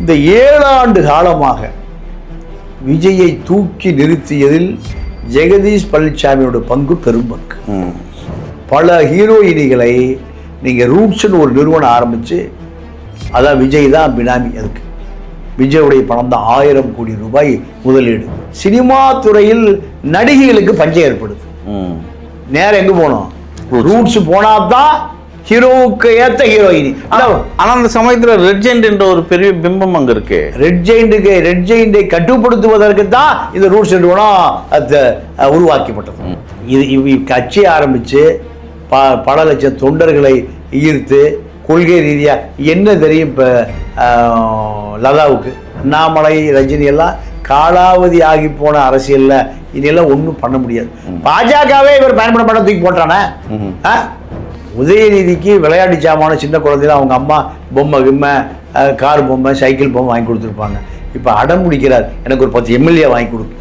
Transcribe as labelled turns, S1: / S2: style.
S1: இந்த 7 ஆண்டு காலமாக விஜயை தூக்கி நிறுத்தியதில் ஜெகதீஷ் பழனிசாமியோட பங்கு பெரும்பங்கு. பல ஹீரோயினிகளை நீங்கள் ரூட்ஸ்னு ஒரு நிறுவனம் ஆரம்பித்து, அதான் விஜய் தான் பினாமி. அதுக்கு விஜயுடைய பணம் தான் 1000 கோடி ரூபாய் முதலீடு. சினிமா துறையில் நடிகைகளுக்கு பஞ்சம் ஏற்படுது. நேரம் எங்கே போனோம்? ரூட்ஸ் போனால் தான் ஹீரோவுக்கு ஏற்ற ஹீரோயினி.
S2: ஆனால் அந்த சமயத்தில் ரெட் ஜெயிண்ட் என்ற ஒரு பெரிய பிம்பம் அங்கே இருக்கு.
S1: ரெட் ஜெயிண்டை கட்டுப்படுத்துவதற்கு தான் இந்த ரூட்ஸ் நிறுவனம் அது உருவாக்கப்பட்டது. இது கட்சி ஆரம்பித்து பல லட்சம் தொண்டர்களை ஈர்த்து கொள்கை ரீதியாக என்ன தெரியும். இப்போ லதாவுக்கு அண்ணாமலை ரஜினி எல்லாம் காலாவதி ஆகி போன அரசியலில் இனியெல்லாம் ஒன்றும் பண்ண முடியாது. பாஜகவே இவர் பயன்பட மாட்ட தூக்கி போட்டானே. உதயநிதிக்கு விளையாட்டு சாமான சின்ன குழந்தைல அவங்க அம்மா பொம்மை கிம்மை கார் பொம்மை சைக்கிள் பொம்மை வாங்கி கொடுத்துருப்பாங்க. இப்போ அடம் முடிக்கிறார், எனக்கு ஒரு 10 எம்எல்ஏ வாங்கி கொடுக்கு.